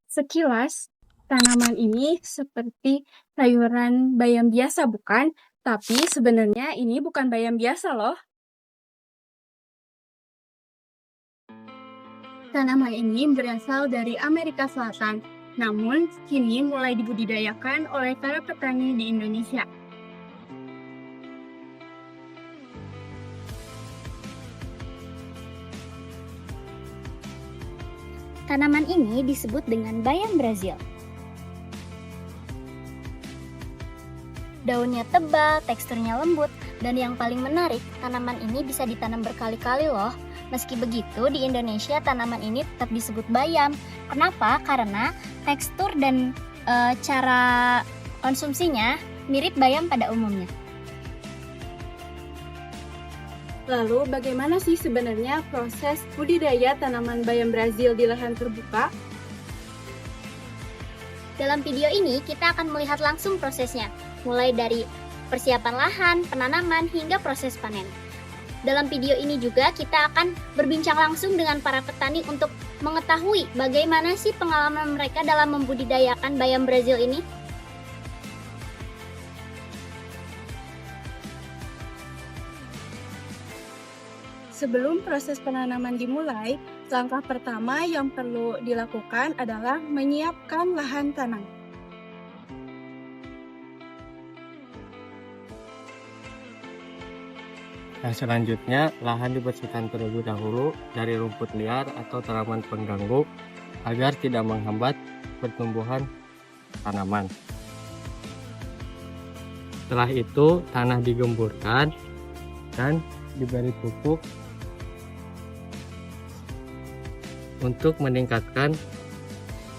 Sekilas, tanaman ini seperti sayuran bayam biasa, bukan? Tapi sebenarnya ini bukan bayam biasa loh. Tanaman ini berasal dari Amerika Selatan, namun kini mulai dibudidayakan oleh para petani di Indonesia. Tanaman ini disebut dengan bayam Brazil. Daunnya tebal, teksturnya lembut, dan yang paling menarik, tanaman ini bisa ditanam berkali-kali loh. Meski begitu, di Indonesia tanaman ini tetap disebut bayam. Kenapa? Karena tekstur dan cara konsumsinya mirip bayam pada umumnya. Lalu, bagaimana sih sebenarnya proses budidaya tanaman bayam Brazil di lahan terbuka? Dalam video ini, kita akan melihat langsung prosesnya, mulai dari persiapan lahan, penanaman, hingga proses panen. Dalam video ini juga kita akan berbincang langsung dengan para petani untuk mengetahui bagaimana sih pengalaman mereka dalam membudidayakan bayam Brazil ini. Sebelum proses penanaman dimulai, langkah pertama yang perlu dilakukan adalah menyiapkan lahan tanam. Yang selanjutnya, lahan dibersihkan terlebih dahulu dari rumput liar atau tanaman pengganggu agar tidak menghambat pertumbuhan tanaman. Setelah itu, tanah digemburkan dan diberi pupuk untuk meningkatkan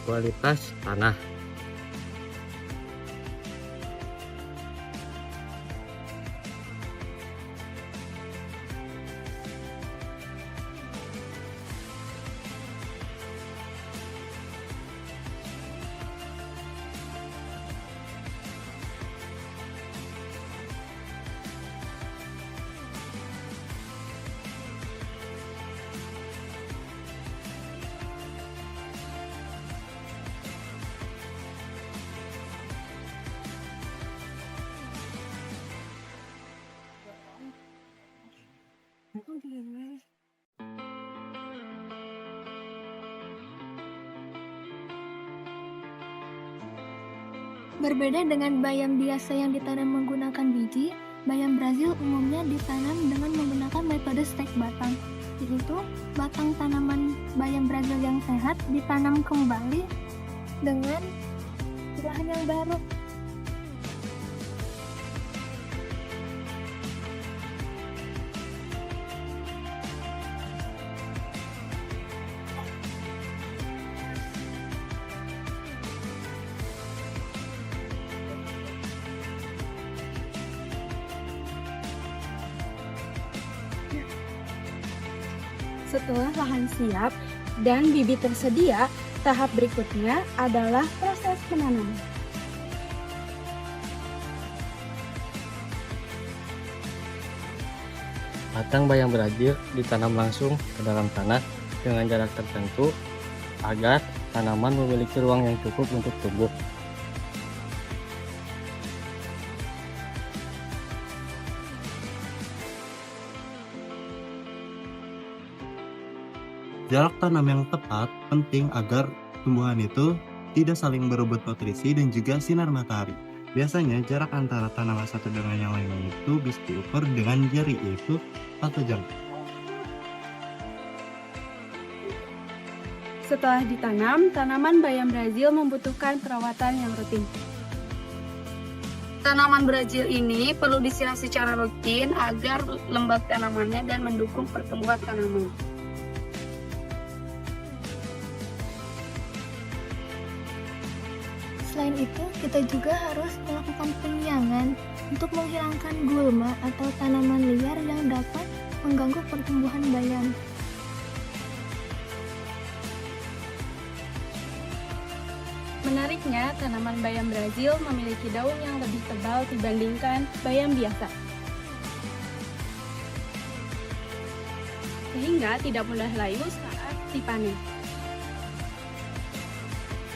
kualitas tanah. Berbeda dengan bayam biasa yang ditanam menggunakan biji, bayam Brazil umumnya ditanam dengan menggunakan metode stek batang, yaitu batang tanaman bayam Brazil yang sehat ditanam kembali dengan lahan yang baru. Setelah lahan siap dan bibit tersedia, tahap berikutnya adalah proses penanaman. Batang bayam Brazil ditanam langsung ke dalam tanah dengan jarak tertentu agar tanaman memiliki ruang yang cukup untuk tumbuh. Jarak tanam yang tepat penting agar tumbuhan itu tidak saling berebut nutrisi dan juga sinar matahari. Biasanya jarak antara tanaman satu dengan yang lainnya itu bisa diukur dengan jari, yaitu 1 jam. Setelah ditanam, tanaman bayam Brazil membutuhkan perawatan yang rutin. Tanaman Brazil ini perlu disiram secara rutin agar lembab tanamannya dan mendukung pertumbuhan tanaman. Selain itu, kita juga harus melakukan penyiangan untuk menghilangkan gulma atau tanaman liar yang dapat mengganggu pertumbuhan bayam. Menariknya, tanaman bayam Brazil memiliki daun yang lebih tebal dibandingkan bayam biasa, sehingga tidak mudah layu saat dipanen.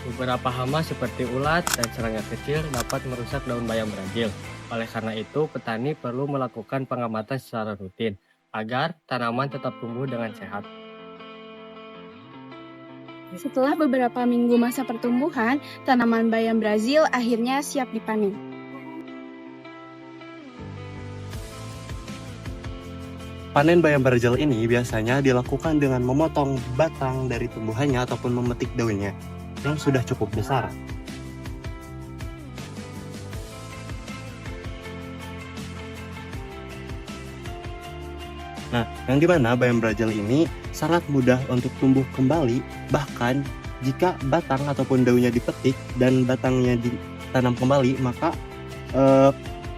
Beberapa hama seperti ulat dan serangga kecil dapat merusak daun bayam Brazil. Oleh karena itu, petani perlu melakukan pengamatan secara rutin agar tanaman tetap tumbuh dengan sehat. Setelah beberapa minggu masa pertumbuhan, tanaman bayam Brazil akhirnya siap dipanen. Panen bayam Brazil ini biasanya dilakukan dengan memotong batang dari tumbuhannya ataupun memetik daunnya yang sudah cukup besar. Nah, yang dimana bayam Brazil ini sangat mudah untuk tumbuh kembali, bahkan jika batang ataupun daunnya dipetik dan batangnya ditanam kembali, maka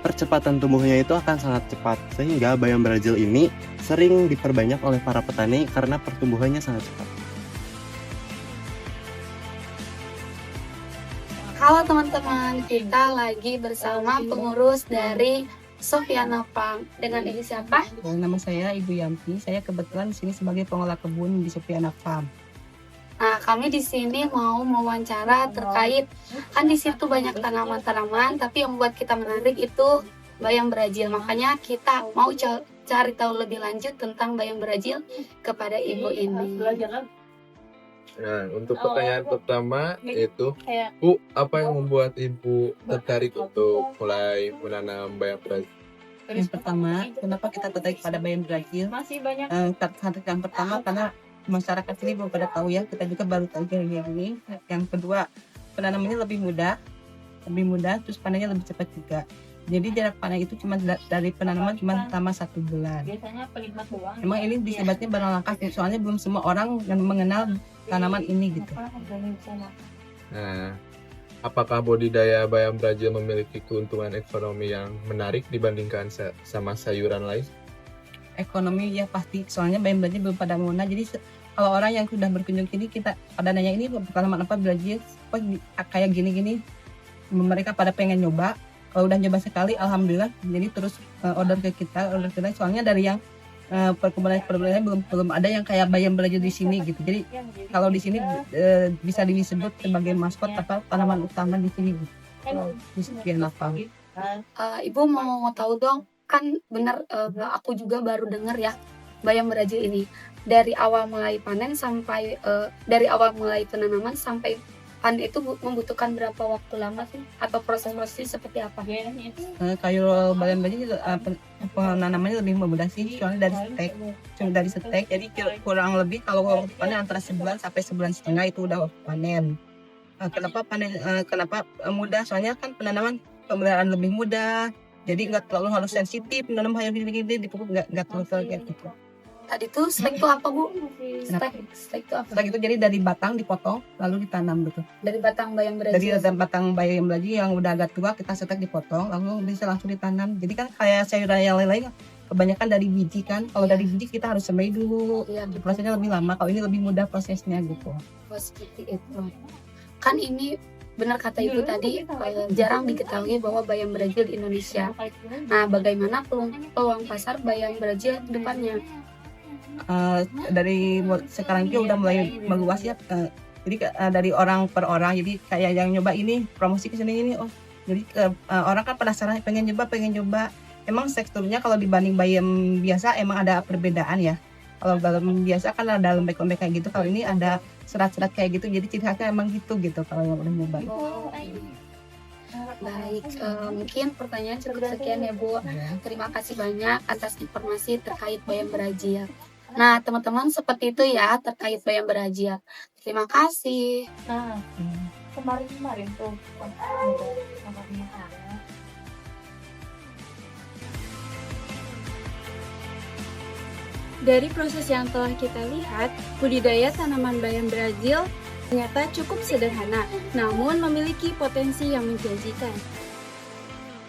percepatan tumbuhnya itu akan sangat cepat. Sehingga bayam Brazil ini sering diperbanyak oleh para petani karena pertumbuhannya sangat cepat. Halo teman-teman, kita lagi bersama pengurus dari Sofiana Farm. Dengan ibu siapa? Nama saya Ibu Yampi. Saya kebetulan di sini sebagai pengolah kebun di Sofiana Farm. Nah, kami di sini mau mewawancara terkait, kan di situ banyak tanaman-tanaman, tapi yang membuat kita menarik itu bayam Brazil. Makanya kita mau cari tahu lebih lanjut tentang bayam Brazil kepada ibu ini. Nah, untuk pertanyaan pertama itu, Bu, apa yang membuat Ibu tertarik untuk mulai menanam bayam Brazil? Yang pertama, kenapa kita tertarik pada bayam Brazil? Yang pertama karena masyarakat sini belum pada tahu ya, kita juga baru tahu kayak gini. Yang kedua, penanamannya lebih mudah, terus panennya lebih cepat juga. Jadi jarak panen itu cuma dari penanaman cuma selama 1 bulan. Biasanya penikmat doang. Emang ini disebutnya barang langka, soalnya belum semua orang yang mengenal tanaman ini gitu. Nah, apakah budidaya bayam Brazil memiliki keuntungan ekonomi yang menarik dibandingkan sama sayuran lain? Ekonomi ya pasti, soalnya bayam Brazil belum pada mengenal. Jadi kalau orang yang sudah berkunjung sini, kita pada nanya ini tanaman apa Brazil, kok kayak gini-gini, mereka pada pengen nyoba. Kalau udah nyoba sekali, alhamdulillah, jadi terus order ke kita. Soalnya dari yang perkebunan belum ada yang kayak bayam Brazil di sini gitu. Jadi kalau di sini bisa disebut sebagai maskot apa tanaman utama di sini gitu. Di Sofiana Farm. Ibu mau tahu dong, kan benar aku juga baru dengar ya bayam Brazil ini dari awal mulai panen sampai dari awal mulai penanaman sampai panen itu membutuhkan berapa waktu lama sih, atau proses-prosesnya seperti apa? Kayu bayam Brazil penanamannya lebih mudah sih, soalnya dari stek, jadi kurang lebih kalau panen antara sebulan sampai sebulan setengah itu udah panen. Kenapa mudah? Soalnya kan penanaman pemeliharaan lebih mudah, jadi nggak terlalu harus sensitif menanam bayam gini dipupuk nggak terlalu kayak gitu. Tadi tuh stek itu apa, Bu? Stek itu apa? Stek itu jadi dari batang dipotong lalu ditanam gitu. Dari batang bayam Brazil. Dari batang bayam Brazil yang udah agak tua kita stek dipotong lalu bisa langsung ditanam. Jadi kan kayak sayuran yang lain-lain kebanyakan dari biji kan. Kalau dari biji kita harus semai dulu. Iya, prosesnya lebih lama. Kalau ini lebih mudah prosesnya gitu. Oh, seperti itu. Kan ini benar kata Ibu tadi, jarang diketahui bahwa bayam Brazil di Indonesia. Nah, bagaimana peluang pasar bayam Brazil ke depannya? Dari sekarang itu udah mulai meluas ya, jadi dari orang per orang, jadi kayak yang nyoba ini promosi ke sini ini, jadi orang kan penasaran pengen nyoba. Emang teksturnya kalau dibanding bayam biasa emang ada perbedaan ya. Kalau bayam biasa kan ada lembek-lembek kayak gitu, kalau ini ada serat-serat kayak gitu, jadi ciri khasnya emang gitu kalau yang udah nyoba. Baik, mungkin pertanyaan cukup sekian ya, Bu. Terima kasih banyak atas informasi terkait bayam Brazil. Nah, teman-teman, seperti itu ya terkait bayam Brazil. Terima kasih. Nah, kemarin tuh Dari proses yang telah kita lihat, budidaya tanaman bayam Brazil ternyata cukup sederhana, namun memiliki potensi yang menjanjikan.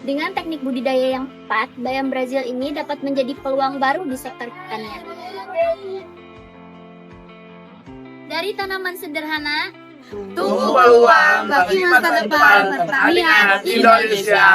Dengan teknik budidaya yang tepat, bayam Brazil ini dapat menjadi peluang baru di sektor pertanian. Dari tanaman sederhana, Tunggu peluang bagi masa depan pertanian Indonesia.